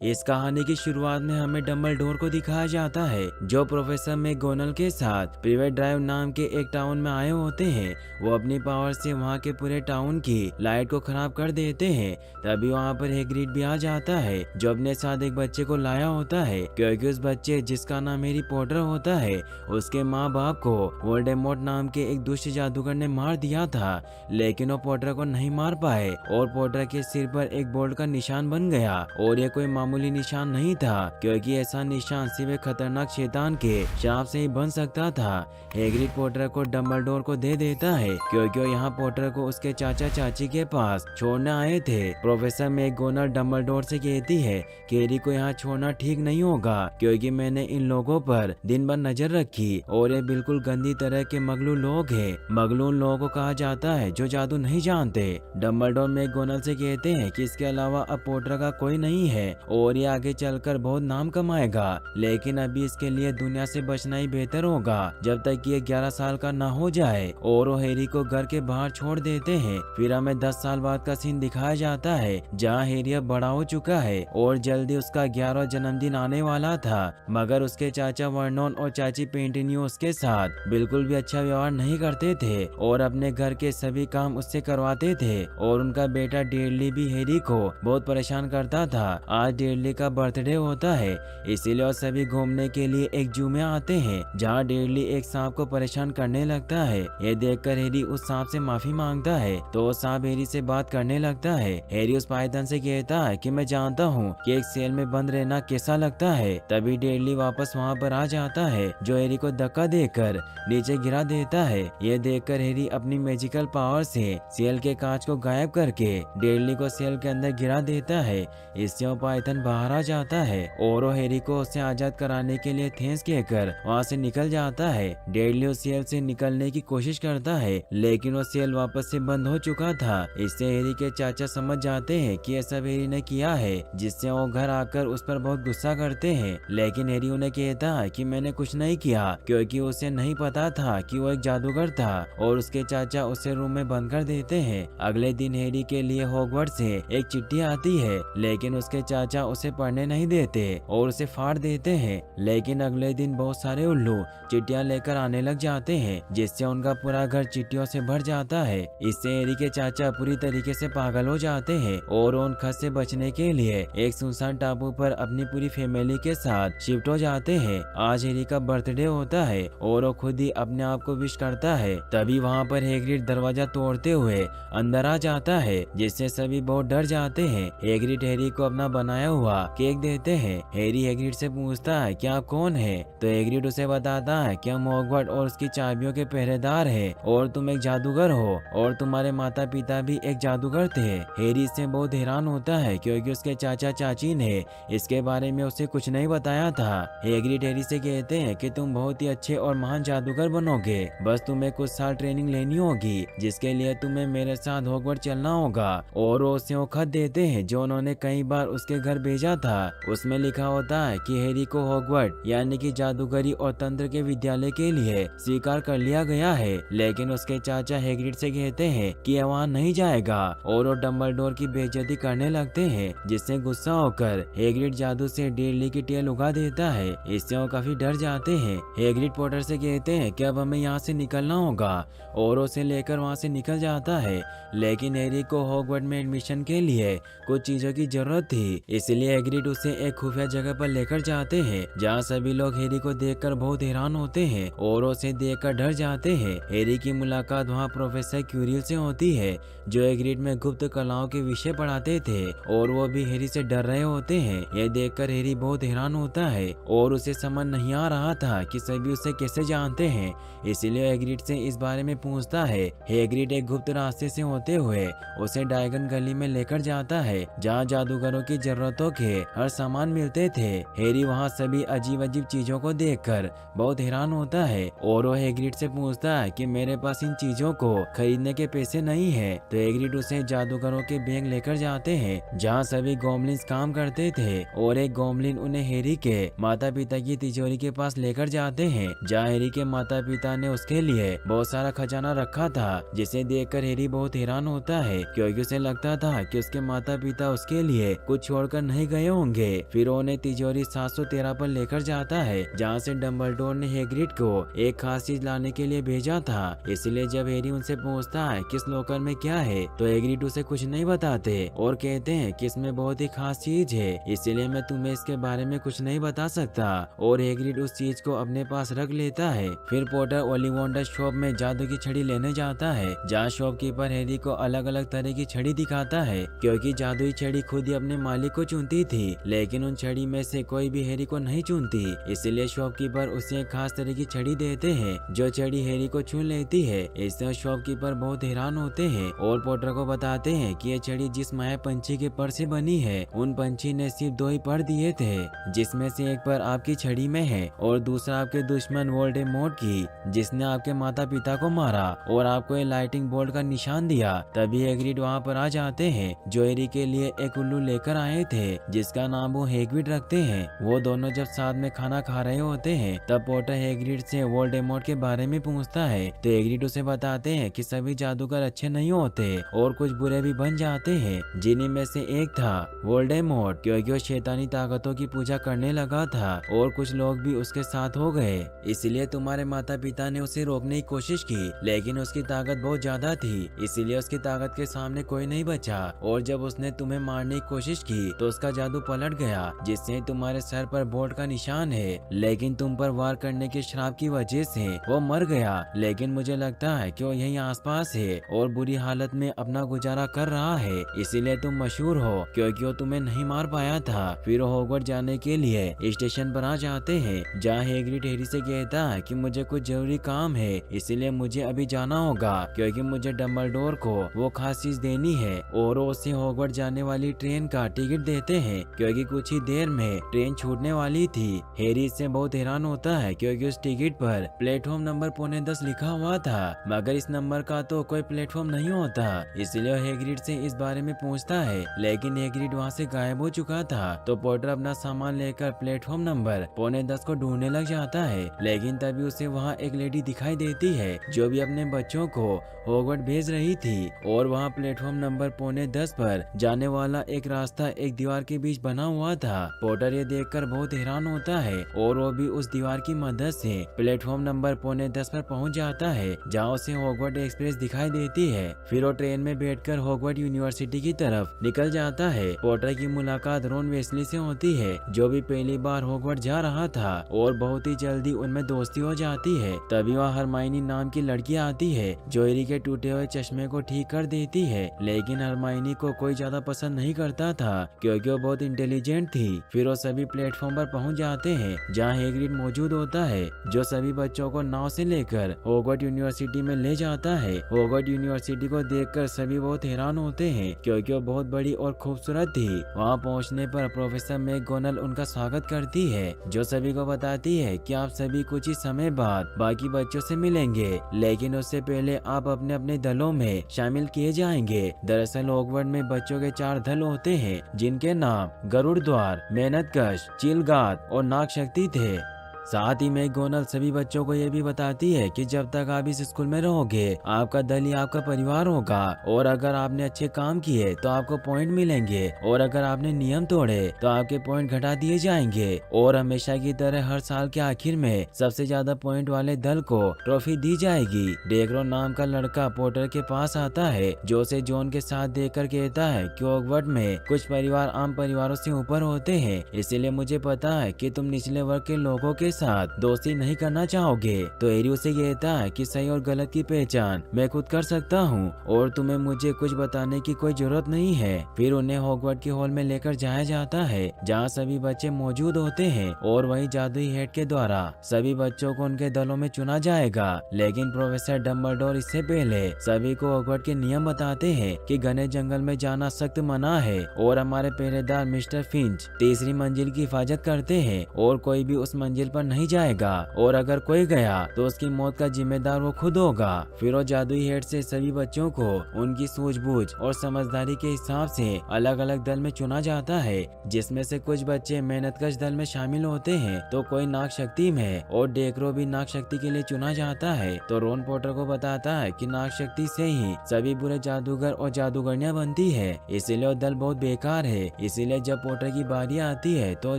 इस कहानी की शुरुआत में हमें डम्बलडोर को दिखाया जाता है जो प्रोफेसर मैगोनल के साथ प्रिवेट ड्राइव नाम के एक टाउन में आए होते हैं। वो अपनी पावर से वहाँ के पूरे टाउन की लाइट को खराब कर देते हैं। तभी वहाँ पर हैग्रिड भी आ जाता है जो अपने साथ एक बच्चे को लाया होता है, क्योंकि उस बच्चे जिसका नाम हैरी पॉटर होता है उसके माँ बाप को वोल्डेमॉर्ट नाम के एक दुष्ट जादूगर ने मार दिया था। लेकिन वो पॉटर को नहीं मार पाए और पॉटर के सिर पर एक बोल्ट का निशान बन गया। और ये कोई मामूली निशान नहीं था, क्योंकि ऐसा निशान सिर्फ एक खतरनाक शैतान के श्राप से ही बन सकता था। हैग्रिड पॉटर को डम्बलडोर को दे देता है क्योंकि वो यहाँ पॉटर को उसके चाचा चाची के पास छोड़ने आए थे। प्रोफेसर मैगोनल डम्बलडोर से कहती है कि हैरी को यहाँ छोड़ना ठीक नहीं होगा, क्योंकि मैंने इन लोगों पर दिन भर नजर रखी और ये बिल्कुल गंदी तरह के मगलू लोग हैं। मगलू उन लोगों को कहा जाता है जो जादू नहीं जानते। डम्बलडोर मैगोनल से कहते हैं कि इसके अलावा अब पॉटर का कोई नहीं है और ये आगे चलकर बहुत नाम कमाएगा, लेकिन अभी इसके लिए दुनिया से बचना ही बेहतर होगा जब तक ये 11 साल का ना हो जाए। और वो हैरी को घर के बाहर छोड़ देते हैं। फिर हमें 10 साल बाद का सीन दिखाया जाता है जहाँ हैरी अब बड़ा हो चुका है और जल्दी उसका 11वां जन्मदिन आने वाला था, मगर उसके चाचा वर्नोन और चाची पेंटिनियो उसके साथ बिल्कुल भी अच्छा व्यवहार नहीं करते थे और अपने घर के सभी काम उससे करवाते थे। और उनका बेटा डेडली भी हैरी को बहुत परेशान करता था। आज डेडली का बर्थडे होता है, इसीलिए वो सभी घूमने के लिए एक जू में आते हैं जहाँ डेडली एक सांप को परेशान करने लगता है। ये देखकर हैरी उस सांप से माफी मांगता है तो वो सांप हैरी से बात करने लगता है। हैरी उस पायथन से कहता है कि मैं जानता हूँ कि एक सेल में बंद रहना कैसा लगता है। तभी डेडली वापस वहाँ पर आ जाता है जो हैरी को धक्का देकर नीचे गिरा देता है। ये देखकर हैरी अपनी मैजिकल पावर से सेल के कांच को गायब करके डेडली को सेल के अंदर गिरा देता है। इससे वो पायथन बाहर आ जाता है और वो हैरी को उससे आजाद कराने के लिए थैंक्स कहकर वहाँ से निकल जाता है। डेडली उस सेल से निकलने की कोशिश करता है, लेकिन वो सेल वापस से बंद हो चुका था। इससे हैरी के चाचा समझ जाते हैं कि ऐसा हैरी ने किया है, जिससे वो घर आकर उस पर बहुत गुस्सा करते हैं। लेकिन हैरी उन्हें कहता है कि मैंने कुछ नहीं किया, क्योंकि उसे नहीं पता था कि वो एक जादूगर था और उसके चाचा उसे रूम में बंद कर देते हैं। अगले दिन हैरी के लिए हॉगवर्ट्स से एक चिट्ठी आती है, लेकिन उसके चाचा उसे पढ़ने नहीं देते और उसे फाड़ देते हैं। लेकिन अगले दिन बहुत सारे उल्लू चिट्ठियां लेकर आने लग जाते हैं, जिससे उनका पूरा घर चिट्ठियों से भर जाता है। इससे हैरी के चाचा पूरी तरीके से पागल हो जाते हैं और उन खत से बचने के लिए एक सुनसान टापू पर अपनी पूरी फैमिली के साथ शिफ्ट हो जाते हैं। आज हैरी का बर्थडे होता है और वो खुद ही अपने आप को विश करता है। तभी वहाँ पर हैग्रिड दरवाजा तोड़ते हुए अंदर आ जाता है, जिससे सभी बहुत डर जाते हैं। हैग्रिड हैरी को अपना बनाया हुआ केक देते हैं। हैरी हैग्रिड से पूछता है कि आप कौन है, तो हैग्रिड उसे बताता है कि हम हॉगवर्ट्स और उसकी चाबियों के पहरेदार हैं और तुम एक जादूगर हो और तुम्हारे माता पिता भी एक जादूगर थे। हैरी इससे बहुत हैरान होता है क्योंकि उसके चाचा चाची ने इसके बारे में उसे कुछ नहीं बताया था। हैग्रिड हैरी से कहते हैं कि तुम बहुत ही अच्छे और महान जादूगर बनोगे, बस तुम्हें कुछ साल ट्रेनिंग लेनी होगी, जिसके लिए तुम्हें मेरे साथ हॉगवर्ट्स चलना होगा। और वो उसे वो खत देते हैं जो उन्होंने कई बार उसके घर भेजा था। उसमें लिखा होता है कि हैरी को हॉगवर्ट्स यानी कि जादूगरी और तंत्र के विद्यालय के लिए स्वीकार कर लिया गया है। लेकिन उसके चाचा हैग्रिड से कहते हैं कि यह वहाँ नहीं जाएगा और वो डम्बलडोर की बेइज्जती करने लगते हैं, जिससे गुस्सा होकर हैग्रिड जादू से डेडली की टेल उगा देता है। इससे वो काफी डर जाते हैं। हैग्रिड पॉटर से कहते हैं कि अब हमें यहाँ से निकलना होगा और उसे लेकर वहाँ से निकल जाता है। लेकिन हैरी को हॉगवर्ट्स में एडमिशन के लिए कुछ चीजों की जरूरत थी, इसलिए हैग्रिड उसे एक खुफिया जगह पर लेकर जाते हैं जहाँ सभी लोग हैरी को देखकर बहुत हैरान होते हैं और उसे देखकर डर जाते हैं। हैरी की मुलाकात वहाँ प्रोफेसर क्यूरियल से होती है जो हैग्रिड में गुप्त कलाओं के विषय पढ़ाते थे और वो भी हैरी से डर रहे होते हैं। यह देखकर हैरी बहुत हैरान होता है और उसे समझ नहीं आ रहा था कि सभी उसे कैसे जानते हैं, इसलिए हैग्रिड से इस बारे में पूछता है। हैग्रिड एक गुप्त रास्ते से होते हुए उसे डायगन गली में लेकर जाता है जहाँ जादूगरों की जरूरतों के हर सामान मिलते थे। हैरी वहाँ सभी अजीब अजीब चीजों को देखकर बहुत हैरान होता है और वो हैग्रिड से पूछता है कि मेरे पास इन चीजों को खरीदने के पैसे नहीं है। तो हैग्रिड उसे जादूगरों के बैंक लेकर जाते हैं जहाँ सभी गोमलिन्स काम करते थे और एक गोमलिन उन्हें हैरी के माता पिता की तिजोरी के पास लेकर जाते हैं जहाँ हैरी के माता पिता ने उसके लिए बहुत सारा खजाना रखा था, जिसे देखकर हैरी बहुत हैरान होता है क्योंकि उसे लगता था कि उसके माता पिता उसके लिए कुछ छोड़कर नहीं गए होंगे। फिर उन्हें तिजोरी 713 पर लेकर जाता है, जहाँ से डम्बलडोर ने हैग्रिड को एक खास चीज लाने के लिए भेजा था। इसलिए जब हैरी उनसे पूछता है कि इस लॉकर में क्या है, तो हैग्रिड उसे कुछ नहीं बताते और कहते हैं कि इसमें बहुत ही खास चीज है, इसीलिए मैं तुम्हें इसके बारे में कुछ नहीं बता सकता। और हैग्रिड उस चीज को अपने पास रख लेता है। फिर पॉटर ओलिवंडर शॉप में जादू की छड़ी लेने जाता है, जहाँ शॉपकीपर हैरी को अलग अलग तरह की छड़ी दिखाता है, क्योंकि जादुई छड़ी खुद ही अपने मालिक को चुनती थी, लेकिन उन छड़ी में से कोई भी हैरी को नहीं चुनती। इसलिए शॉपकीपर उसे एक खास तरह की छड़ी देते हैं, जो छड़ी हैरी को चुन लेती है। इससे शॉपकीपर बहुत हैरान होते हैं और पॉटर को बताते हैं कि ये छड़ी जिस माया पंछी के पर से बनी है, उन पंछी ने सिर्फ 2 ही पर दिए थे, जिसमें से एक पर आपकी छड़ी में है और दूसरा आपके दुश्मन वोल्डेमॉर्ट की, जिसने आपके माता पिता को मारा और आपको ये लाइटिंग बोल्ट का निशान दिया। तभी हैग्रिड वहाँ पर आ जाते हैं, जो हैरी के लिए एक उल्लू लेकर आए थे, जिसका नाम वो हैग्रिड रखते हैं। वो दोनों जब साथ में खाना खा रहे होते हैं, तब पॉटर हैग्रिड से वोल्डेमॉर्ट के बारे में पूछता है, तो हैग्रिड उसे बताते हैं कि सभी जादूगर अच्छे नहीं होते और कुछ बुरे भी बन जाते हैं, जिन्हीं में से एक था वोल्डेमॉर्ट, क्योंकि वो शैतानी ताकतों की पूजा करने लगा था और कुछ लोग भी उसके साथ हो गए। इसलिए तुम्हारे माता पिता ने उसे रोकने की कोशिश की, लेकिन उसकी ताकत बहुत ज्यादा थी, इसीलिए उसकी ताकत के सामने कोई नहीं बचा। और जब उसने तुम्हें मारने की कोशिश की, तो उसका जादू पलट गया, जिससे तुम्हारे सर पर बोल्ट का निशान है, लेकिन तुम पर वार करने के श्राप की वजह से वो मर गया। लेकिन मुझे लगता है कि वो यहीं आसपास है और बुरी हालत में अपना गुजारा कर रहा है, इसीलिए तुम मशहूर हो, क्योंकि वो तुम्हें नहीं मार पाया था। फिर हॉगवर्ट्स जाने के लिए स्टेशन पर आ जाते हैं, जहाँ हैग्रिड हैरी से कहता है कि मुझे कुछ जरूरी काम है, इसीलिए मुझे अभी जाना होगा, क्योंकि मुझे डम्बलडोर को वो खास चीज देनी है। और वो उसे हॉगवर्ट्स जाने वाली ट्रेन का टिकट देते हैं, क्योंकि कुछ ही देर में ट्रेन छूटने वाली थी। हैरी इससे बहुत हैरान होता है, क्योंकि उस टिकट पर प्लेटफॉर्म नंबर 9:45 लिखा हुआ था, मगर इस नंबर का तो कोई प्लेटफॉर्म नहीं होता। इसलिए हैग्रिड से इस बारे में पूछता है, लेकिन हैग्रिड वहाँ से गायब हो चुका था। तो पॉटर अपना सामान लेकर प्लेटफॉर्म नंबर 9:45 को ढूंढने लग जाता है, लेकिन तभी उसे वहाँ एक लेडी दिखाई देती है, जो भी अपने बच्चों को हॉगवर्ट्स भेज रही थी। और वहाँ प्लेटफॉर्म नंबर 9:45 पर जाने वाला एक रास्ता एक दीवार के बीच बना हुआ था। पॉटर ये देखकर बहुत हैरान होता है और वो भी उस दीवार की मदद से प्लेटफॉर्म नंबर 9:45 पर पहुंच जाता है, जहाँ उसे हॉगवर्ट्स एक्सप्रेस दिखाई देती है। फिर वो ट्रेन में बैठकर हॉगवर्ट्स यूनिवर्सिटी की तरफ निकल जाता है। पॉटर की मुलाकात रॉन वेस्ली से होती है, जो भी पहली बार हॉगवर्ट्स जा रहा था, और बहुत ही जल्दी उनमें दोस्ती हो जाती है। तभी वहाँ हरमाइनी नाम की लड़की आती है, जो हैरी के टूटे हुए चश्मे को ठीक कर देती है, लेकिन हरमाइनी को कोई ज्यादा पसंद नहीं करता था, क्योंकि वो बहुत इंटेलिजेंट थी। फिर वो सभी प्लेटफॉर्म पर पहुंच जाते हैं, जहाँ हैग्रिड मौजूद होता है, जो सभी बच्चों को नाव से लेकर हॉगवर्ट्स यूनिवर्सिटी में ले जाता है। हॉगवर्ट्स यूनिवर्सिटी को देखकर सभी बहुत हैरान होते हैं, क्योंकि वो बहुत बड़ी और खूबसूरत थी। वहाँ पहुँचने पर प्रोफेसर मैकगोनल उनका स्वागत करती है, जो सभी को बताती है कि आप सभी कुछ ही समय बाद बाकी बच्चों से मिलेंगे, लेकिन उससे पहले आप अपने अपने दलों में शामिल किए जाएंगे। दरअसल हॉगवर्ट्स में बच्चों के 4 दल होते हैं, जिनके नाम गरुड़ द्वार, मेहनतकश, चिलगाद और नाग शक्ति थे। साथ ही मैकगोनल सभी बच्चों को ये भी बताती है कि जब तक आप इस स्कूल में रहोगे, आपका दल ही आपका परिवार होगा, और अगर आपने अच्छे काम किए तो आपको पॉइंट मिलेंगे, और अगर आपने नियम तोड़े तो आपके पॉइंट घटा दिए जाएंगे। और हमेशा की तरह हर साल के आखिर में सबसे ज्यादा पॉइंट वाले दल को ट्रॉफी दी जाएगी। डेग्रो नाम का लड़का पॉटर के पास आता है, जो उसे जॉन के साथ देखकर कहता है कि हॉगवर्ट्स में कुछ परिवार आम परिवारों से ऊपर होते हैं, इसलिए मुझे पता है कि तुम निचले वर्ग के लोगों के साथ दोस्ती नहीं करना चाहोगे। तो हैरी उसे कहता है कि सही और गलत की पहचान मैं खुद कर सकता हूँ, और तुम्हें मुझे कुछ बताने की कोई जरूरत नहीं है। फिर उन्हें हॉगवर्ट्स के हॉल में लेकर जाया जाता है, जहाँ सभी बच्चे मौजूद होते हैं, और वही जादुई हेड के द्वारा सभी बच्चों को उनके दलों में चुना जाएगा। लेकिन प्रोफेसर डम्बलडोर इससे पहले सभी को हॉगवर्ट्स के नियम बताते हैं कि घने जंगल में जाना सख्त मना है, और हमारे पहरेदार मिस्टर फिंच तीसरी मंजिल की हिफाजत करते हैं, और कोई भी उस मंजिल पर नहीं जाएगा और अगर कोई गया तो उसकी मौत का जिम्मेदार वो खुद होगा। फिर वो जादुई हेड से सभी बच्चों को उनकी सूझबूझ और समझदारी के हिसाब से अलग अलग दल में चुना जाता है, जिसमें से कुछ बच्चे मेहनतकश दल में शामिल होते हैं तो कोई नाग शक्ति में और डेक्रो भी नाग शक्ति के लिए चुना जाता है। तो रॉन पॉटर को बताता है कि नाग शक्ति से ही सभी बुरे जादूगर और जादूगरनियां बनती है, इसीलिए वो दल बहुत बेकार है। इसीलिए जब पॉटर की बारी आती है तो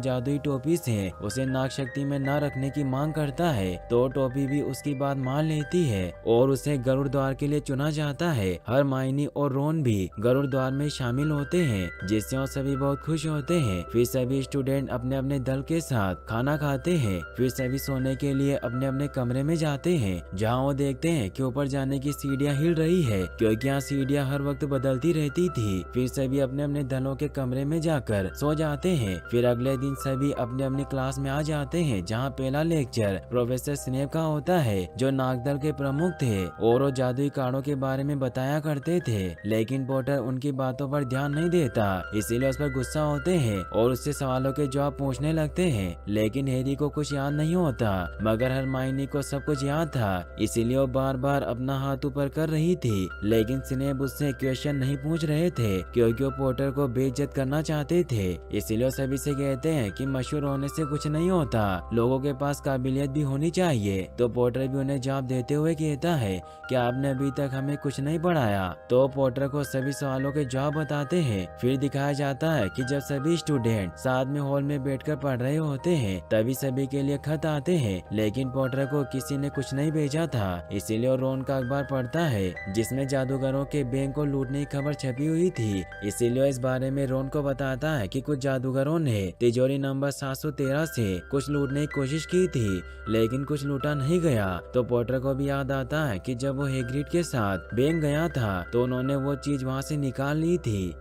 जादुई टोपी से उसे नाग शक्ति में न रखने की मांग करता है, तो टोपी भी उसकी बात मान लेती है और उसे गरुड़ द्वार के लिए चुना जाता है। हरमाइनी और रोन भी गरुड़ द्वार में शामिल होते हैं, जिससे वो सभी बहुत खुश होते हैं। फिर सभी स्टूडेंट अपने अपने दल के साथ खाना खाते हैं। फिर सभी सोने के लिए अपने अपने कमरे में जाते हैं, जहाँ वो देखते हैं कि ऊपर जाने की सीढ़ियाँ हिल रही है, क्योंकि यहाँ सीढ़ियाँ हर वक्त बदलती रहती थी। फिर सभी अपने अपने दलों के कमरे में जाकर सो जाते हैं। फिर अगले दिन सभी अपने अपनी क्लास में आ जाते हैं, जहाँ पहला लेक्चर प्रोफेसर स्नेप का होता है, जो नागदल के प्रमुख थे और वो जादुई कार्डों के बारे में बताया करते थे। लेकिन पॉटर उनकी बातों पर ध्यान नहीं देता, इसीलिए उस पर गुस्सा होते हैं और उससे सवालों के जवाब पूछने लगते हैं। लेकिन हैरी को कुछ याद नहीं होता, मगर हरमाइनी को सब कुछ याद था, इसीलिए वो बार बार अपना हाथ ऊपर कर रही थी। लेकिन स्नेप उससे क्वेश्चन नहीं पूछ रहे थे, क्योंकि वो पॉटर को बेइज्जत करना चाहते थे। इसीलिए वो सभी से कहते हैं कि मशहूर होने से कुछ नहीं होता, लोगों के पास काबिलियत भी होनी चाहिए। तो पॉटर भी उन्हें जवाब देते हुए कहता है कि आपने अभी तक हमें कुछ नहीं पढ़ाया। तो पॉटर को सभी सवालों के जवाब बताते हैं। फिर दिखाया जाता है कि जब सभी स्टूडेंट साथ में हॉल में बैठकर पढ़ रहे होते हैं, तभी सभी के लिए खत आते हैं। लेकिन पॉटर को किसी ने कुछ नहीं भेजा था, इसीलिए वो रोन का अखबार पढ़ता है, जिसमें जादूगरों के बैंक को लूटने की खबर छपी हुई थी। इसीलिए इस बारे में रोन को बताता है कि कुछ जादूगरों ने तिजोरी नंबर 713 से कुछ लूटने की कोशिश की थी, लेकिन कुछ लूटा नहीं गया। तो पॉटर को भी याद आता है कि जब वो हैग्रिड के साथ बैंक गया था तो उन्होंने वो चीज वहाँ से निकाल ली थी।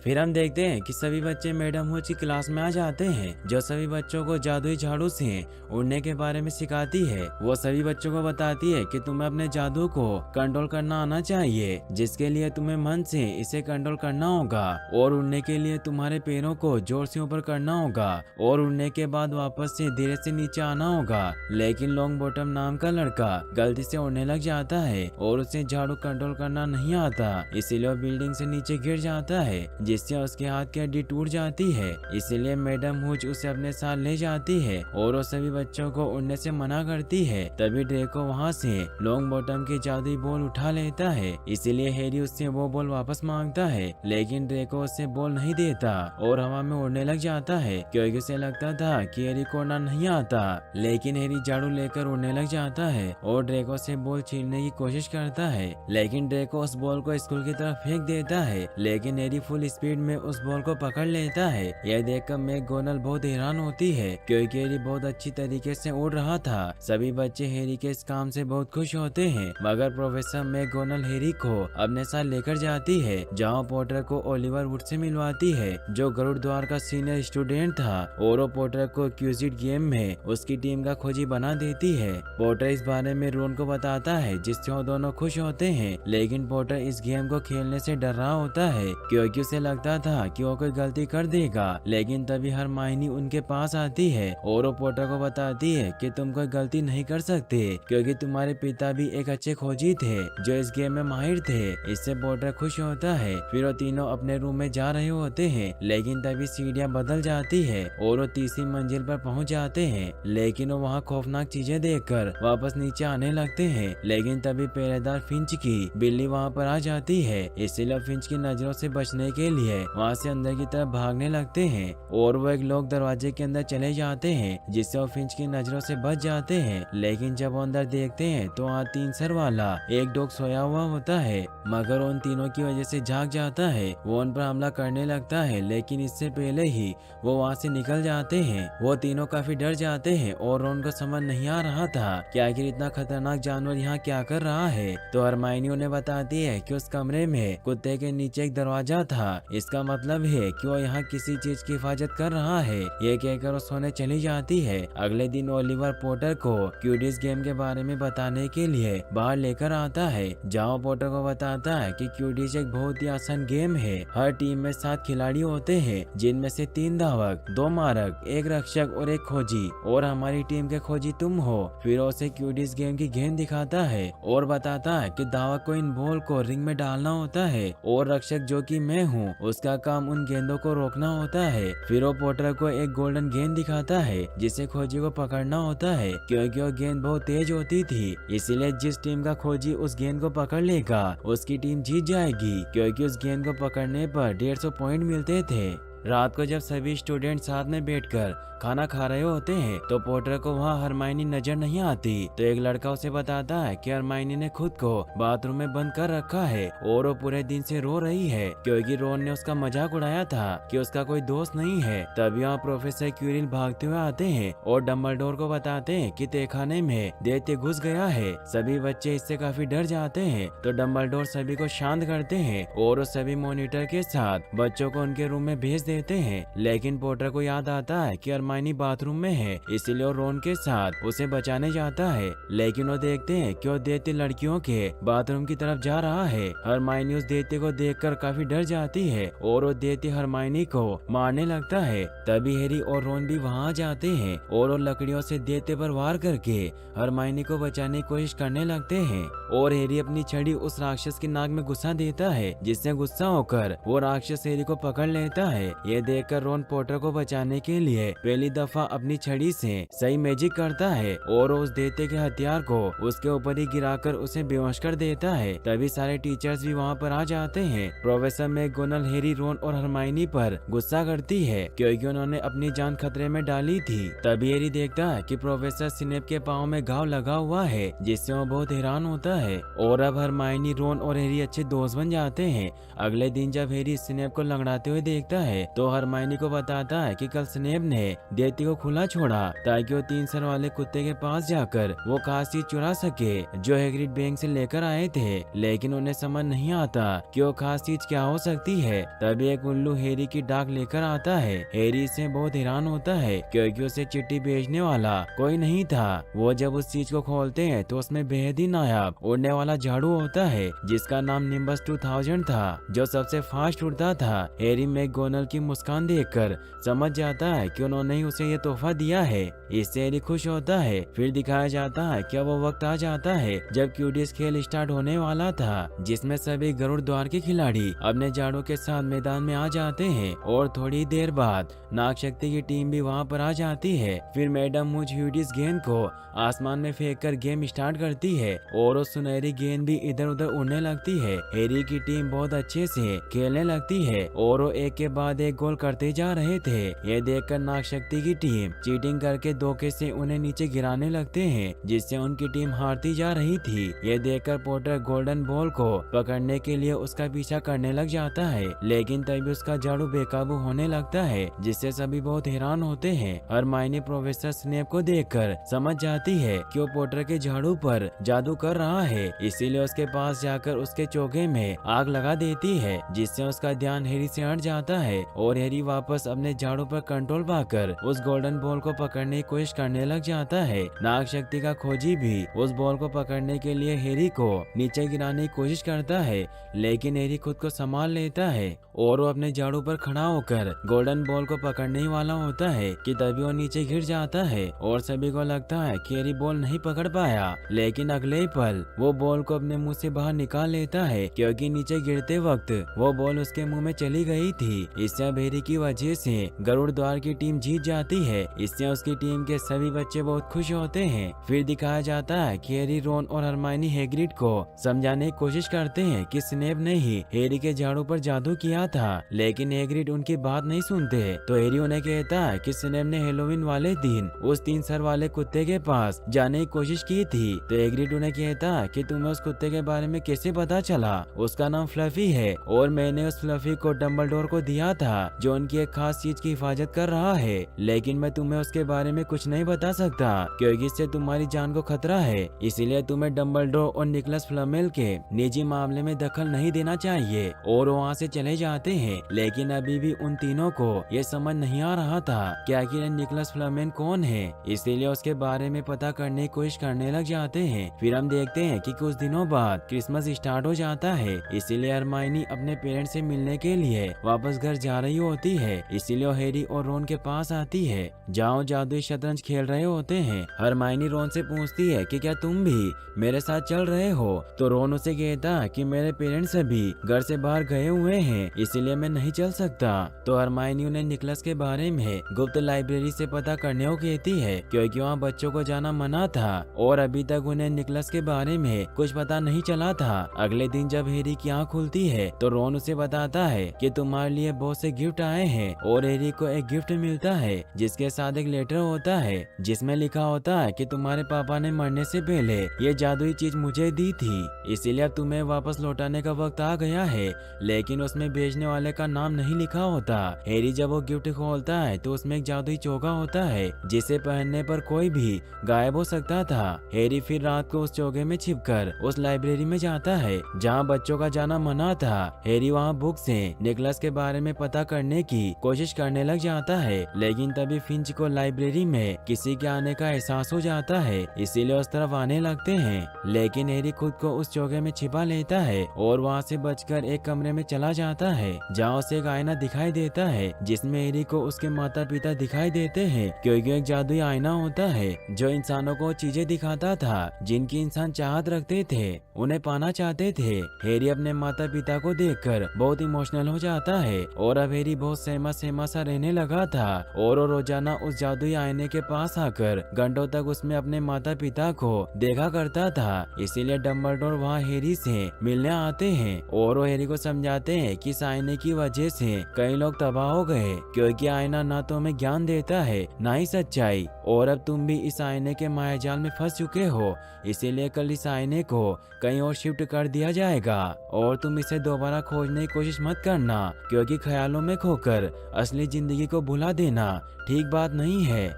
फिर हम देखते हैं कि सभी बच्चे मैडम होच की क्लास में आ जाते हैं, जो सभी बच्चों को जादुई झाड़ू से उड़ने के बारे में सिखाती है। वो सभी बच्चों को बताती है कि तुम्हें अपने जादू को कंट्रोल करना आना चाहिए, जिसके लिए तुम्हें मन से इसे कंट्रोल करना होगा और उड़ने के लिए तुम्हारे पैरों को जोर से ऊपर करना होगा और उड़ने के बाद वापस से धीरे से नीचे आना होगा। लेकिन लॉन्ग बॉटम नाम का लड़का गलती से उड़ने लग जाता है और उसे झाड़ू कंट्रोल करना नहीं आता, इसीलिए वो बिल्डिंग से नीचे गिर जाता है, जिससे उसके हाथ की हड्डी टूट जाती है। इसीलिए मैडम हुच उसे अपने साथ ले जाती है और वो सभी बच्चों को उड़ने से मना करती है। तभी ड्रेको वहाँ से लॉन्ग बॉटम की जादुई बॉल उठा लेता है, इसीलिए हैरी उससे वो बॉल वापस मांगता है। लेकिन ड्रेको उससे बॉल नहीं देता और हवा में उड़ने लग जाता है, क्योंकि उसे लगता था कि हैरी को उड़ना नहीं आता। लेकिन हैरी झाड़ू लेकर उड़ने लग जाता है और ड्रेको से बॉल छीनने की कोशिश करता है, लेकिन ड्रेको उस बॉल को स्कूल की तरफ फेंक देता है। लेकिन हैरी फुल स्पीड में उस बॉल को पकड़ लेता है। यह देखकर मैकगोनल बहुत हैरान होती है, क्योंकि हैरी बहुत अच्छी तरीके से उड़ रहा था। सभी बच्चे हैरी के इस काम से बहुत खुश होते हैं, मगर प्रोफेसर मैकगोनल हैरी को अपने साथ लेकर जाती है, जहां पॉटर को ओलिवर वुड से मिलवाती है, जो गरुड़ द्वार का सीनियर स्टूडेंट था, और वो पॉटर को क्विज़िट गेम में उसकी टीम का खोजी बना देती है। पॉटर इस बारे में रोन को बताता है, जिससे वो दोनों खुश होते हैं। लेकिन पॉटर इस गेम को खेलने से डर रहा होता है, क्योंकि उसे लगता था कि वो कोई गलती कर देगा। लेकिन तभी हरमाइनी उनके पास आती है और वो पॉटर को बताती है कि तुम कोई गलती नहीं कर सकते, क्योंकि तुम्हारे पिता भी एक अच्छे खोजी थे जो इस गेम में माहिर थे। इससे पॉटर खुश होता है। फिर वो तीनों अपने रूम में जा रहे होते हैं, लेकिन तभी सीढ़ियां बदल जाती है और वो तीसरी मंजिल पर पहुंच जाते हैं। लेकिन वो वहाँ खौफनाक चीजें देखकर वापस नीचे आने लगते हैं। लेकिन तभी पहरेदार फिंच की बिल्ली वहाँ पर आ जाती है, इसलिए फिंच की नजरों से बचने के लिए वहाँ से अंदर की तरफ भागने लगते हैं और वो एक लोग दरवाजे के अंदर चले जाते हैं, जिससे वो फिंच की नजरों से बच जाते हैं। लेकिन जब वो अंदर देखते हैं तो वहाँ 3 सर वाला एक डॉग सोया हुआ होता है, मगर उन तीनों की वजह से जाग जाता है। वो उन पर हमला करने लगता है, लेकिन इससे पहले ही वो वहाँ से निकल जाते हैं। वो तीनों काफी डर जाते हैं और उनको समझ नहीं आ रहा था कि आखिर इतना खतरनाक जानवर यहाँ क्या कर रहा है। तो हरमाइनी उन्हें बताती है कि उस कमरे में कुत्ते के नीचे एक दरवाजा था, इसका मतलब है कि वो यहाँ किसी चीज की हिफाजत कर रहा है। ये कहकर वो सोने चली जाती है। अगले दिन ओलिवर पॉटर को क्यूडिस गेम के बारे में बताने के लिए बाहर लेकर आता है, जहाँ पॉटर को बताता है कि क्यूडिस एक बहुत ही आसान गेम है। हर टीम में 7 खिलाड़ी होते हैं, जिनमें से 3 धावक, 2 मारक, 1 रक्षक और 1 खोजी, और हमारी टीम के खोजी तुम हो। फिर उसे क्यूडिस गेम की गेंद दिखाता है और बताता है कि धावक को इन बॉल को रिंग में डालना होता है और रक्षक जो कि मैं हूँ, उसका काम उन गेंदों को रोकना होता है। फिर वो पॉटर को एक गोल्डन गेंद दिखाता है जिसे खोजी को पकड़ना होता है, क्योंकि वो गेंद बहुत तेज होती थी। इसीलिए जिस टीम का खोजी उस गेंद को पकड़ लेगा उसकी टीम जीत जाएगी, क्योंकि उस गेंद को पकड़ने पर 150 पॉइंट मिलते थे। रात को जब सभी स्टूडेंट साथ में बैठकर खाना खा रहे होते हैं तो पॉटर को वहाँ हरमाइनी नजर नहीं आती। तो एक लड़का उसे बताता है कि हरमाइनी ने खुद को बाथरूम में बंद कर रखा है और वो पूरे दिन से रो रही है, क्योंकि रोन ने उसका मजाक उड़ाया था कि उसका कोई दोस्त नहीं है। तभी यहाँ प्रोफेसर क्यूरिल भागते हुए आते हैं और डम्बलडोर को बताते हैं कि तहखाने में दैत्य घुस गया है। सभी बच्चे इससे काफी डर जाते हैं। तो डम्बलडोर सभी को शांत करते हैं और वो सभी मॉनिटर के साथ बच्चों को उनके रूम में भेज देते हैं। लेकिन पॉटर को याद आता है कि हरमाइनी बाथरूम में है, इसलिए वो रोन के साथ उसे बचाने जाता है। लेकिन वो देखते हैं कि वो दैत्य लड़कियों के बाथरूम की तरफ जा रहा है। हरमाइनी उस दैत्य को देखकर काफी डर जाती है और वो दैत्य हरमाइनी को मारने लगता है। तभी हैरी और रोन भी वहाँ जाते हैं और वो लकड़ियों से दैत्य पर वार करके हरमाइनी को बचाने की कोशिश करने लगते हैं। और हैरी अपनी छड़ी उस राक्षस की नाक में घुसा देता है, जिससे गुस्सा होकर वो राक्षस हैरी को पकड़ लेता है। ये देखकर रोन पॉटर को बचाने के लिए पहली दफा अपनी छड़ी से सही मैजिक करता है और उस दैत्य के हथियार को उसके ऊपर ही गिराकर उसे बेहोश कर देता है। तभी सारे टीचर्स भी वहाँ पर आ जाते हैं। प्रोफेसर मैगोनल हैरी, रोन और हरमाइनी पर गुस्सा करती है, क्योंकि उन्होंने अपनी जान खतरे में डाली थी। तभी हैरी देखता है कि प्रोफेसर स्नेप के पाँव में घाव लगा हुआ है, जिससे वो बहुत हैरान होता है। और अब हरमाइनी, रोन और हैरी अच्छे दोस्त बन जाते हैं। अगले दिन जब हैरी स्नेप को लंगड़ाते हुए देखता है तो हरमाइनी को बताता है कि कल स्नेप ने दैत्य को खुला छोड़ा ताकि वो 3 सर वाले कुत्ते के पास जाकर वो खास चीज चुरा सके जो हैग्रिड बैंक से लेकर आए थे। लेकिन उन्हें समझ नहीं आता कि वो खास चीज क्या हो सकती है। तभी एक उल्लू हैरी की डाक लेकर आता है। हैरी इससे बहुत हैरान होता है, क्योंकि उसे चिट्ठी भेजने वाला कोई नहीं था। वो जब उस चीज को खोलते हैं तो उसमें बेहद ही नायाब उड़ने वाला झाड़ू होता है, जिसका नाम निम्बस 2000 था, जो सबसे फास्ट उड़ता था। हैरी मैगोनल की मुस्कान देखकर समझ जाता है कि उन्होंने ही उसे ये तोहफा दिया है। इससे हैरी खुश होता है। फिर दिखाया जाता है कि वो वक्त आ जाता है जब क्यूडिस खेल स्टार्ट होने वाला था, जिसमें सभी गरुड़ द्वार के खिलाड़ी अपने झाड़ू के साथ मैदान में आ जाते हैं। और थोड़ी देर बाद नाग शक्ति की टीम भी वहाँ पर आ जाती है। फिर मैडम मुझ क्यूडिस गेंद को आसमान में फेंककर गेम स्टार्ट करती है और वो सुनहरी गेंद भी इधर उधर उड़ने लगती है। हैरी की टीम बहुत अच्छे से खेलने लगती है और वो एक के बाद एक गोल करते जा रहे थे। ये देखकर नाग शक्ति की टीम चीटिंग करके धोखे से उन्हें नीचे गिराने लगते हैं, जिससे उनकी टीम हारती जा रही थी। ये देखकर पॉटर गोल्डन बॉल को पकड़ने के लिए उसका पीछा करने लग जाता है, लेकिन तभी उसका झाड़ू बेकाबू होने लगता है, जिससे सभी बहुत हैरान होते हैं। हरमाइनी प्रोफेसर स्नेप को देखकर समझ जाती है कि वो पॉटर के झाड़ू पर जादू कर रहा है, इसीलिए उसके पास जाकर उसके चोगे में आग लगा देती है, जिससे उसका ध्यान हैरी से हट जाता है और हैरी वापस अपने झाड़ू पर कंट्रोल पाकर उस गोल्डन बॉल को पकड़ने की कोशिश करने लग जाता है। नाग शक्ति का खोजी भी उस बॉल को पकड़ने के लिए हैरी को नीचे गिराने की कोशिश करता है, लेकिन हैरी खुद को संभाल लेता है और वो अपने झाड़ू पर खड़ा होकर गोल्डन बॉल को पकड़ने ही वाला होता है कि तभी वो नीचे गिर जाता है और सभी को लगता है कि हैरी बॉल नहीं पकड़ पाया। लेकिन अगले ही पल वो बॉल को अपने मुंह से बाहर निकाल लेता है, क्योंकि नीचे गिरते वक्त वो बॉल उसके मुंह में चली गई थी। इससे अब हैरी की वजह से गरुड़ द्वार की टीम जीत जाती है। इससे उसकी टीम के सभी बच्चे बहुत खुश होते हैं। फिर दिखाया जाता है कि हैरी, रोन और हरमाइनी हैग्रिड को समझाने की कोशिश करते हैं कि स्नेप ने ही हैरी के झाड़ू पर जादू किया था, लेकिन हैग्रिड उनकी बात नहीं सुनते। तो हैरी उन्हें कहता है कि स्नेप ने हेलोवीन वाले दिन उस 3 सर वाले कुत्ते के पास जाने की कोशिश की थी। तो हैग्रिड उन्हें कहता है कि तुम्हें उस कुत्ते के बारे में कैसे पता चला? उसका नाम फ्लफी है और मैंने उस फ्लफी को डम्बलडोर को दिया था था जो उनकी एक खास चीज की हिफाजत कर रहा है, लेकिन मैं तुम्हें उसके बारे में कुछ नहीं बता सकता क्योंकि इससे तुम्हारी जान को खतरा है। इसीलिए तुम्हें डंबलडोर और निकोलस फ्लेमेल के निजी मामले में दखल नहीं देना चाहिए। और वहाँ से चले जाते हैं, लेकिन अभी भी उन तीनों को ये समझ नहीं आ रहा था कि आखिर निकोलस फ्लेमेल कौन है, इसीलिए उसके बारे में पता करने की कोशिश करने लग जाते हैं। फिर हम देखते हैं कि कुछ दिनों बाद क्रिसमस स्टार्ट हो जाता है, इसीलिए हरमाइनी अपने पेरेंट्स से मिलने के लिए वापस घर जा रही होती है। इसीलिए वो हैरी और रोन के पास आती है जहाँ जादुई शतरंज खेल रहे होते हैं। हरमाइनी रोन से पूछती है कि क्या तुम भी मेरे साथ चल रहे हो, तो रोन उसे कहता कि मेरे पेरेंट्स अभी घर से बाहर गए हुए हैं, इसीलिए मैं नहीं चल सकता। तो हरमाइनी उन्हें निकोलस के बारे में गुप्त लाइब्रेरी से पता करने को कहती है क्योंकि वहाँ बच्चों को जाना मना था और अभी तक उन्हें निकोलस के बारे में कुछ पता नहीं चला था। अगले दिन जब हैरी की आँख खुलती है तो रोन उसे बताता है कि तुम्हारे लिए बहुत से गिफ्ट आए हैं और हैरी को एक गिफ्ट मिलता है जिसके साथ एक लेटर होता है जिसमें लिखा होता है कि तुम्हारे पापा ने मरने से पहले ये जादुई चीज मुझे दी थी, इसीलिए अब तुम्हें वापस लौटाने का वक्त आ गया है। लेकिन उसमें भेजने वाले का नाम नहीं लिखा होता। हैरी जब वो गिफ्ट खोलता है तो उसमें एक जादुई चोगा होता है जिसे पहनने पर कोई भी गायब हो सकता था। हैरी फिर रात को उस चोगे में छिपकर उस लाइब्रेरी में जाता है जहाँ बच्चों का जाना मना था। हैरी वहाँ बुक से निकोलस के बारे में पता करने की कोशिश करने लग जाता है, लेकिन तभी फिंच को लाइब्रेरी में किसी के आने का एहसास हो जाता है, इसीलिए उस तरफ आने लगते हैं। लेकिन हैरी खुद को उस चौके में छिपा लेता है और वहाँ से बचकर एक कमरे में चला जाता है जहाँ उसे एक आईना दिखाई देता है जिसमें हैरी को उसके माता पिता दिखाई देते हैं क्योंकि एक जादुई आईना होता है जो इंसानों को चीजें दिखाता था जिनकी इंसान चाहत रखते थे, उन्हें पाना चाहते थे। हैरी अपने माता पिता को देखकर बहुत इमोशनल हो जाता है और अब हैरी बहुत सहमा सहमा सा रहने लगा था और वो रोजाना उस जादुई आईने के पास आकर घंटों तक उसमें अपने माता पिता को देखा करता था। इसीलिए डंबलडोर वहाँ हैरी से मिलने आते हैं और वो हैरी को समझाते हैं कि इस आईने की वजह से कई लोग तबाह हो गए क्योंकि आईना ना तो हमें ज्ञान देता है ना ही सच्चाई, और अब तुम भी इस आईने के मायाजाल में फंस चुके हो, इसीलिए कल इस आईने को कहीं और शिफ्ट कर दिया जाएगा और तुम इसे दोबारा खोजने की कोशिश मत करना क्योंकि ख्यालों में खोकर असली जिंदगी को भुला देना ठीक बात नहीं है।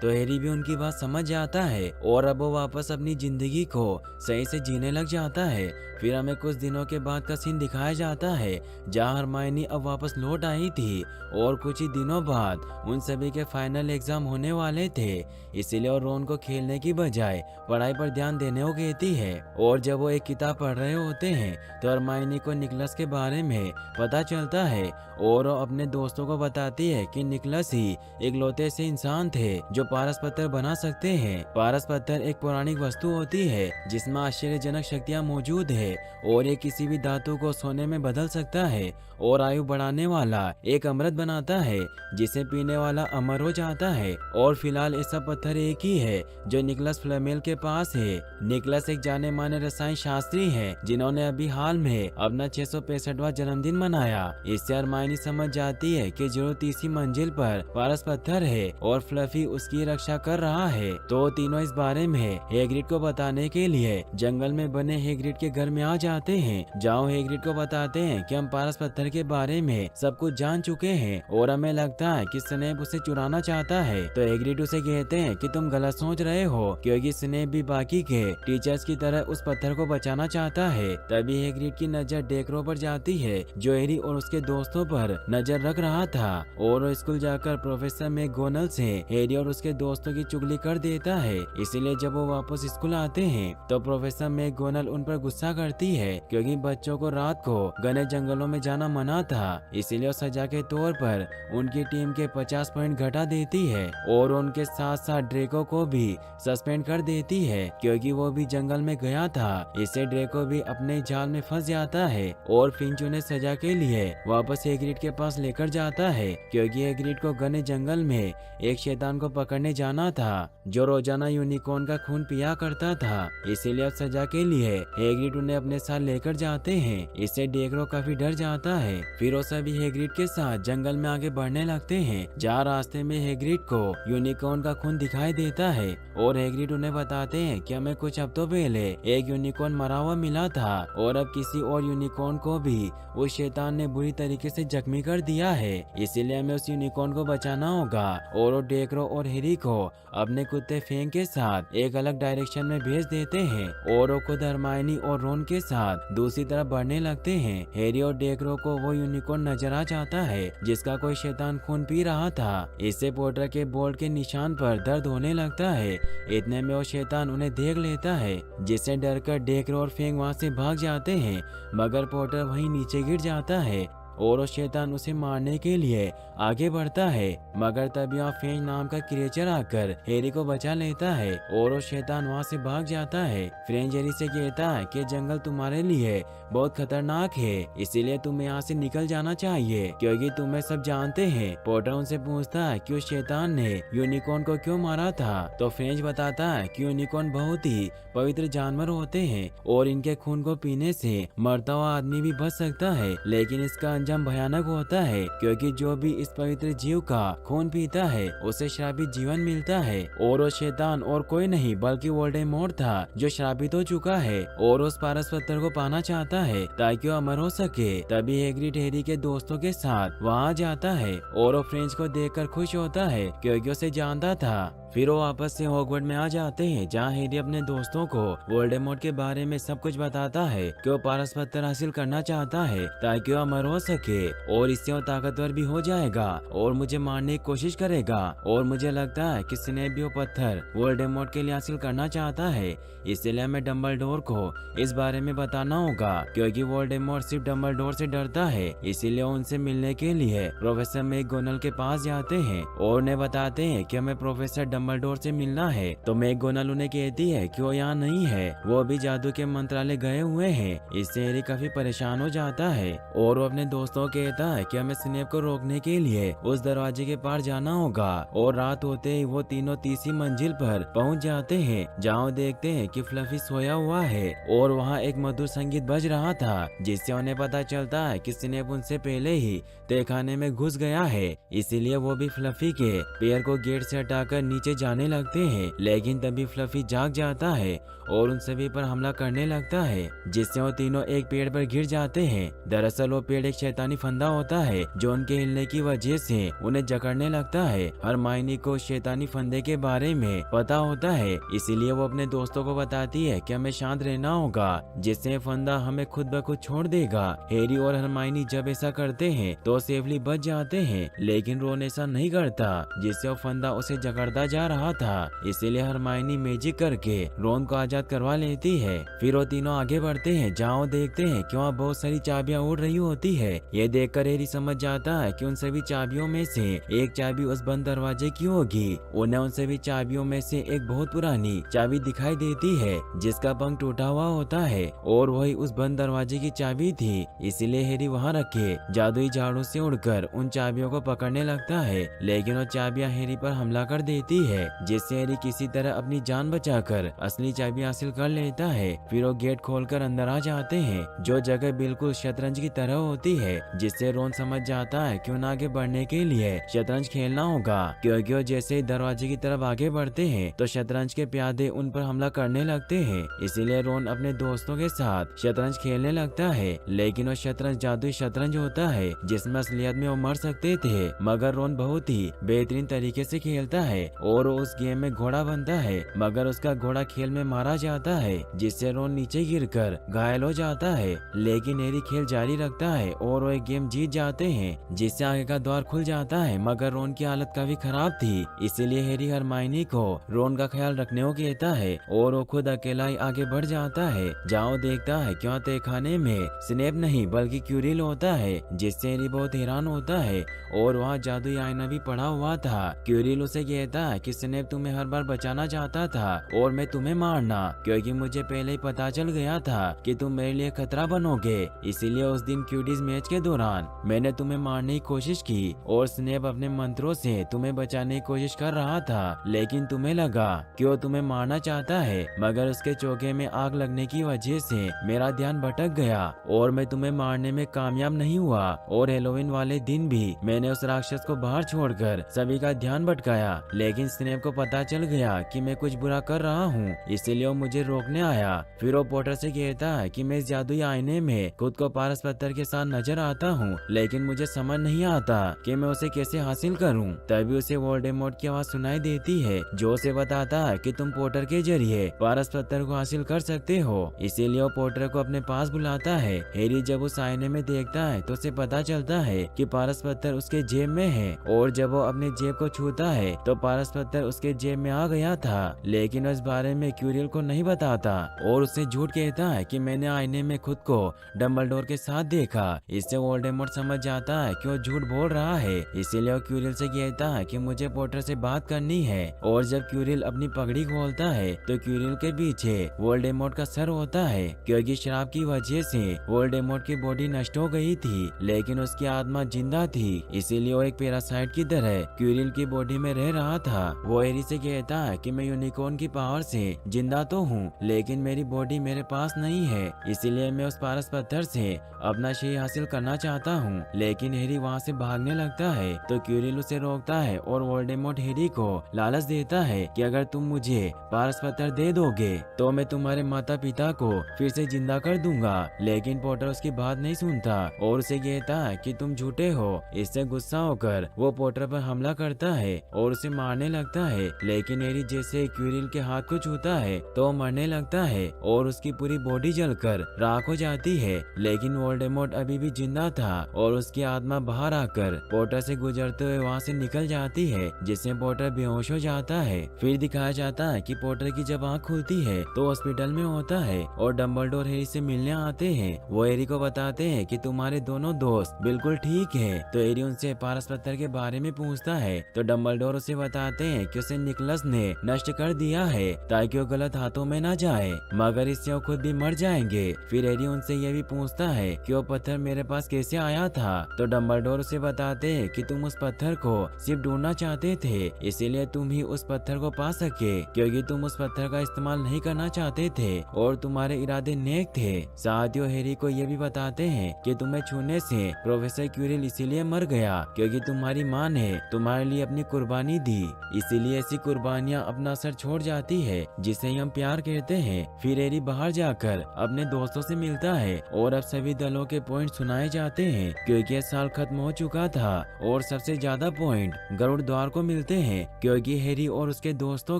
तो हैरी भी उनकी बात समझ जाता है और अब वो वापस अपनी जिंदगी को सही से जीने लग जाता है। फिर हमें कुछ दिनों के बाद का सीन दिखाया जाता है जहाँ हरमाइनी अब वापस लौट आई थी और कुछ ही दिनों बाद उन सभी के फाइनल एग्जाम होने वाले थे, इसीलिए और रोन को खेलने की बजाय पढ़ाई पर ध्यान देने को कहती है। और जब वो एक किताब पढ़ रहे होते हैं तो हरमाइनी को निकोलस के बारे में पता चलता है और वो अपने दोस्तों को बताती है कि निकोलस ही इकलौते से इंसान थे जो पारस पत्थर बना सकते हैं। पारस पत्थर एक पौराणिक वस्तु होती है जिसमें आश्चर्यजनक शक्तियाँ मौजूद है और ये किसी भी धातु को सोने में बदल सकता है और आयु बढ़ाने वाला एक अमृत बनाता है जिसे पीने वाला अमर हो जाता है। और फिलहाल ऐसा पत्थर एक ही है जो निकोलस फ्लेमेल के पास है। निकोलस एक जाने माने रसायन शास्त्री है जिन्होंने अभी हाल में अपना 665वां जन्मदिन मनाया। इससे हरमाइनी समझ जाती है कि जरूर तीसरी मंजिल पर पारस पत्थर है और फ्लफी उसकी रक्षा कर रहा है। तो तीनों इस बारे में हैग्रिड को बताने के लिए जंगल में बने हैग्रिड के घर में आ जाते हैं जहाँ हैग्रिड को बताते हैं कि हम पारस पत्थर के बारे में सब कुछ जान चुके हैं और हमें लगता है कि स्नेप उसे चुराना चाहता है। तो हैग्रिड उसे कहते हैं कि तुम गलत सोच रहे हो क्योंकि स्नेप भी बाकी के टीचर्स की तरह उस पत्थर को बचाना चाहता है। तभी हैग्रिड की नजर डेक्रो पर जाती है जो हैरी और उसके दोस्तों पर नजर रख रहा था और वो स्कूल जाकर प्रोफेसर मैकगोनल से हैरी और उसके दोस्तों की चुगली कर देता है। इसीलिए जब वो वापस स्कूल आते हैं तो प्रोफेसर मैकगोनल उन पर गुस्सा करती है क्योंकि बच्चों को रात को घने जंगलों में जाना मना था, इसीलिए सजा के तौर पर उनकी टीम के 50 पॉइंट घटा देती है और उनके साथ साथ ड्रेको को भी सस्पेंड कर देती है क्योंकि वो भी जंगल में गया था। इससे ड्रेको भी अपने जाल में फंस जाता है और फिंच उन्हें सजा के लिए वापस हैग्रिड के पास लेकर जाता है क्योंकि हैग्रिड को घने जंगल में एक शैतान को पकड़ पकड़ने जाना था, जो रोजाना यूनिकॉर्न का खून पिया करता था। इसीलिए अब सजा के लिए हैग्रिड उन्हें अपने साथ लेकर जाते हैं। इससे ड्रेको काफी डर जाता है। फिर वो सभी हैग्रिड के साथ जंगल में आगे बढ़ने लगते हैं, जहाँ रास्ते में हैग्रिड को यूनिकॉर्न का खून दिखाई देता है और हैग्रिड उन्हें बताते हैं कि हमें कुछ हफ्तों पहले एक यूनिकॉर्न मरा हुआ मिला था और अब किसी और यूनिकॉर्न को भी उस शैतान ने बुरी तरीके से जख्मी कर दिया है। इसीलिए हमें उस यूनिकॉर्न को बचाना होगा। और वो ड्रेको और हैरी को अपने कुत्ते फेंग के साथ एक अलग डायरेक्शन में भेज देते हैं और वो खुद हरमाइनी और रोन के साथ दूसरी तरफ बढ़ने लगते हैं। हैरी और ड्रेको को वो यूनिकॉर्न नजर आ जाता है जिसका कोई शैतान खून पी रहा था। इससे पॉटर के बोल्ट के निशान पर दर्द होने लगता है। इतने में वो शैतान उन्हें देख लेता है, जिससे डरकर ड्रेको और फेंग वहां से भाग जाते हैं, मगर पॉटर वहीं नीचे गिर जाता है और वो शैतान उसे मारने के लिए आगे बढ़ता है। मगर तभी वहाँ फेंग नाम का क्रिएचर आकर हैरी को बचा लेता है और वो शैतान वहाँ से भाग जाता है। फ्रेंच हैरी से कहता है कि जंगल तुम्हारे लिए बहुत खतरनाक है, इसीलिए तुम्हें यहाँ से निकल जाना चाहिए क्योंकि तुम्हें सब जानते हैं। पॉटर उनसे पूछता है कि उस शैतान ने यूनिकॉर्न को क्यों मारा था, तो फ्रेंच बताता है कि यूनिकॉर्न बहुत ही पवित्र जानवर होते हैं और इनके खून को पीने से मरता हुआ आदमी भी बच सकता है, लेकिन इसका अंजाम भयानक होता है क्योंकि जो भी इस पवित्र जीव का खून पीता है उसे श्रापित जीवन मिलता है। और वो शैतान और कोई नहीं बल्कि वोल्डेमॉर्ट था जो श्रापित हो चुका है और उस पारस पत्थर को पाना चाहता है ताकि वो अमर हो सके। तभी हैग्रिड हैरी के दोस्तों के साथ वहाँ जाता है और वो फ्रेंच को देखकर खुश होता है क्योंकि उसे जानता था। फिर वो वापस से हॉगवर्ड में आ जाते हैं, जहाँ हैरी अपने दोस्तों को वोल्डेमॉर्ट के बारे में सब कुछ बताता है कि वो पारस पत्थर हासिल करना चाहता है ताकि वो अमर हो सके और इससे वो ताकतवर भी हो जाएगा और मुझे मारने की कोशिश करेगा। और मुझे लगता है कि स्नेप भी वो पत्थर वोल्डेमॉर्ट के लिए हासिल करना चाहता है, इसलिए हमें डम्बलडोर को इस बारे में बताना होगा क्योंकि वोल्डेमॉर्ट सिर्फ डम्बलडोर से डरता है। इसीलिए उनसे मिलने के लिए प्रोफेसर मैकगोनल के पास जाते हैं और उन्हें बताते हैं कि हमें प्रोफेसर डम्बलडोर से मिलना है। तो मैकगोनल उन्हें कहती है कि वो यहाँ नहीं है, वो अभी जादू के मंत्रालय गए हुए हैं। इससे हैरी काफी परेशान हो जाता है और वो अपने दोस्तों को कहता है कि हमें स्नेप को रोकने के लिए उस दरवाजे के पार जाना होगा। और रात होते ही वो तीनों तीसरी मंजिल पर पहुंच जाते हैं, जहाँ देखते हैं कि फ्लफी सोया हुआ है और वहाँ एक मधुर संगीत बज रहा था, जिससे उन्हें पता चलता है कि स्नेप उनसे पहले ही तहखाने में घुस गया है। इसीलिए वो भी फ्लफी के पैर को गेट से हटाकर नीचे जाने लगते हैं, लेकिन तभी फ्लफी जाग जाता है और उन सभी पर हमला करने लगता है, जिससे वो तीनों एक पेड़ पर गिर जाते हैं। दरअसल वो पेड़ एक शैतानी फंदा होता है जो उनके हिलने की वजह से उन्हें जकड़ने लगता है। हरमाइनी को शैतानी फंदे के बारे में पता होता है, इसीलिए वो अपने दोस्तों को बताती है कि हमें शांत रहना होगा, जिससे फंदा हमें खुद ब खुद छोड़ देगा। हैरी और हरमाइनी जब ऐसा करते हैं तो सेफली बच जाते हैं, लेकिन रोन ऐसा नहीं करता, जिससे वो फंदा उसे जकड़ता जा रहा था। इसीलिए हरमाइनी मैजिक करके रोन को आजाद करवा लेती है। फिर वो तीनों आगे बढ़ते हैं, जहाँ वो देखते हैं कि वहाँ बहुत सारी चाबियां उड़ रही होती है। ये देखकर हैरी समझ जाता है कि उन सभी चाबियों में से एक चाबी उस बंद दरवाजे की होगी। उन्हें उन सभी चाबियों में से एक बहुत पुरानी चाबी दिखाई देती है जिसका पंख टूटा हुआ होता है और वही उस बंद दरवाजे की चाबी थी। इसीलिए हैरी वहाँ रखे जादुई झाड़ू से उड़कर उन चाबियों को पकड़ने लगता है, लेकिन वो चाबियां हैरी पर हमला कर देती है, जिससे हैरी किसी तरह अपनी जान बचाकर असली चाबी हासिल कर लेता है। फिर वो गेट खोलकर अंदर आ जाते हैं, जो जगह बिल्कुल शतरंज की तरह होती है, जिससे रोन समझ जाता है कि उन्हें आगे बढ़ने के लिए शतरंज खेलना होगा, क्योंकि वो जैसे ही दरवाजे की तरफ आगे बढ़ते हैं तो शतरंज के प्यादे उन पर हमला करने लगते हैं। इसीलिए रोन अपने दोस्तों के साथ शतरंज खेलने लगता है, लेकिन वो शतरंज जादुई शतरंज होता है जिसमें असलियत में वो मर सकते थे, मगर रोन बहुत ही बेहतरीन तरीके से खेलता है और वो उस गेम में घोड़ा बनता है, मगर उसका घोड़ा खेल में मारा जाता है, जिससे रोन नीचे गिरकर घायल हो जाता है। लेकिन हैरी खेल जारी रखता है और वो एक गेम जीत जाते हैं, जिससे आगे का द्वार खुल जाता है, मगर रोन की हालत काफी खराब थी। इसीलिए हैरी हरमाइनी को रोन का ख्याल रखने को कहता है और वो खुद अकेला ही आगे बढ़ जाता है, जहाँ वो देखता है कि वहाँ तहखाने में स्नेप नहीं बल्कि क्यूरिल होता है, जिससे हैरी बहुत हैरान होता है और वहाँ जादुई आईना भी पड़ा हुआ था। क्यूरिल उसे कहता है कि स्नेप तुम्हें हर बार बचाना चाहता था और मैं तुम्हें मारना, क्योंकि मुझे पहले ही पता चल गया था कि तुम मेरे लिए खतरा बनोगे। इसीलिए उस दिन क्यूटीज मैच के दौरान मैंने तुम्हें मारने की कोशिश की और स्नेप अपने मंत्रों से तुम्हें बचाने की कोशिश कर रहा था, लेकिन तुम्हें लगा कि वो तुम्हें मारना चाहता है, मगर उसके चौके में आग लगने की वजह से मेरा ध्यान भटक गया और मैं तुम्हें मारने में कामयाब नहीं हुआ। और हेलोवीन वाले दिन भी मैंने उस राक्षस को बाहर छोड़कर सभी का ध्यान भटकाया, लेकिन स्नेप को पता चल गया कि मैं कुछ बुरा कर रहा हूँ, इसलिए वो मुझे रोकने आया। फिर वो पॉटर से कहता है कि मैं इस जादुई आईने में खुद को पारस पत्थर के साथ नजर आता हूँ, लेकिन मुझे समझ नहीं आता कि मैं उसे कैसे हासिल करूँ। तभी उसे वोल्डेमॉर्ट की आवाज सुनाई देती है जो उसे बताता है कि तुम पॉटर के जरिए पारस पत्थर को हासिल कर सकते हो। इसीलिए वो पॉटर को अपने पास बुलाता है। हैरी जब उस आईने में देखता है तो उसे पता चलता है कि पारस पत्थर उसके जेब में है, और जब वो अपने जेब को छूता है तो पारस पत्थर उसके जेब में आ गया था, लेकिन इस बारे में क्यूरियल को नहीं बताता और उससे झूठ कहता है कि मैंने आईने में खुद को डंबलडोर के साथ देखा। इससे वोल्डेमॉर्ट समझ जाता है कि वो झूठ बोल रहा है, इसीलिए वो क्यूरियल से कहता है कि मुझे पॉटर से बात करनी है। और जब क्यूरियल अपनी पगड़ी खोलता है तो क्यूरियल के पीछे वोल्डेमॉर्ट का सर होता है, क्योंकि शराब की वजह से वोल्डेमॉर्ट की बॉडी नष्ट हो गई थी, लेकिन उसकी आत्मा जिंदा थी, इसीलिए वो एक पैरासाइट की तरह क्यूरियल की बॉडी में रह रहा था। वो हैरी से कहता है कि मैं यूनिकॉर्न की पावर से जिंदा तो हूँ, लेकिन मेरी बॉडी मेरे पास नहीं है, इसीलिए मैं उस पारस पत्थर से अपना शेर हासिल करना चाहता हूँ। लेकिन हैरी वहाँ से भागने लगता है तो क्यूरियल उसे रोकता है और वोल्डेमॉर्ट हैरी को लालच देता है कि अगर तुम मुझे पारस पत्थर दे दोगे तो मैं तुम्हारे माता पिता को फिर से जिंदा कर दूंगा। लेकिन पॉटर उसकी बात नहीं सुनता और उसे कहता है कि तुम झूठे हो। इससे गुस्सा होकर वो पॉटर पर हमला करता है और उसे मारने लगता है, लेकिन हैरी जैसे क्यूरियल के हाथ को छूता है तो वो मरने लगता है और उसकी पूरी बॉडी जलकर राख हो जाती है। लेकिन वोल्डेमॉर्ट अभी भी जिंदा था और उसकी आत्मा बाहर आकर पॉटर से गुजरते हुए वहाँ से निकल जाती है, जिससे पॉटर बेहोश हो जाता है। फिर दिखाया जाता है कि पॉटर की जब आँख खुलती है तो हॉस्पिटल में होता है और डंबलडोर हैरी से मिलने आते हैं। वो हैरी को बताते हैं कि तुम्हारे दोनों दोस्त बिल्कुल ठीक है। तो हैरी उनसे पारस पत्थर के बारे में पूछता है तो डंबलडोर उसे बताते हैं कि उसे निकलस ने नष्ट कर दिया है ताकि वो गलत हाथों में न जाए, मगर इससे वो खुद भी मर जाएंगे। फिर हैरी उनसे यह भी पूछता है कि वो पत्थर मेरे पास कैसे आया था। तो डंबलडोर उसे बताते हैं कि तुम उस पत्थर को सिर्फ ढूंढना चाहते थे, इसीलिए तुम ही उस पत्थर को पा सके, क्योंकि तुम उस पत्थर का इस्तेमाल नहीं करना चाहते थे और तुम्हारे इरादे नेक थे। साथ ही हैरी को ये भी बताते हैं कि तुम्हें छूने से प्रोफेसर क्यूरियल इसीलिए मर गया क्योंकि तुम्हारी माँ ने तुम्हारे लिए अपनी कुर्बानी दी, इसीलिए ऐसी कुर्बानियाँ अपना असर छोड़ जाती है जिसे हम प्यार कहते हैं। फिर हैरी बाहर जाकर अपने दोस्तों से मिलता है और अब सभी दलों के पॉइंट सुनाए जाते हैं क्योंकि यह साल खत्म हो चुका था और सबसे ज्यादा पॉइंट गरुड़ द्वार को मिलते हैं क्योंकि हैरी और उसके दोस्तों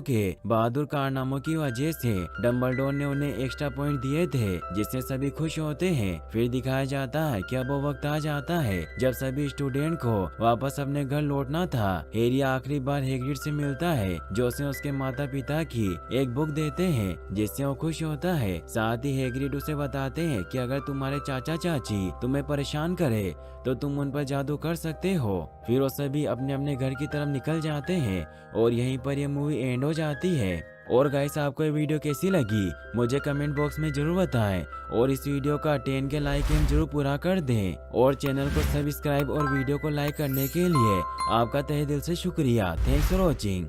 के बहादुर कारनामों की वजह से डंबलडोर ने उन्हें एक्स्ट्रा पॉइंट दिए थे, जिससे सभी खुश होते हैं। फिर दिखाया जाता है कि अब वो वक्त आ जाता है जब सभी स्टूडेंट को वापस अपने घर लौटना था। हैरी आखिरी बार हैग्रिड से मिलता है जो उसे उसके माता पिता की एक बुक देते हैं जिससे वो खुश होता है। साथ ही हैग्रिड उसे बताते हैं कि अगर तुम्हारे चाचा चाची तुम्हें परेशान करे तो तुम उन पर जादू कर सकते हो। फिर वो सभी अपने अपने घर की तरफ निकल जाते हैं और यहीं पर यह मूवी एंड हो जाती है। और गाइस, आपको ये वीडियो कैसी लगी मुझे कमेंट बॉक्स में जरूर बताएं और इस वीडियो का 10 के लाइक एम जरूर पूरा कर दें और चैनल को सब्सक्राइब और वीडियो को लाइक करने के लिए आपका तहे दिल से शुक्रिया। Thanks for watching.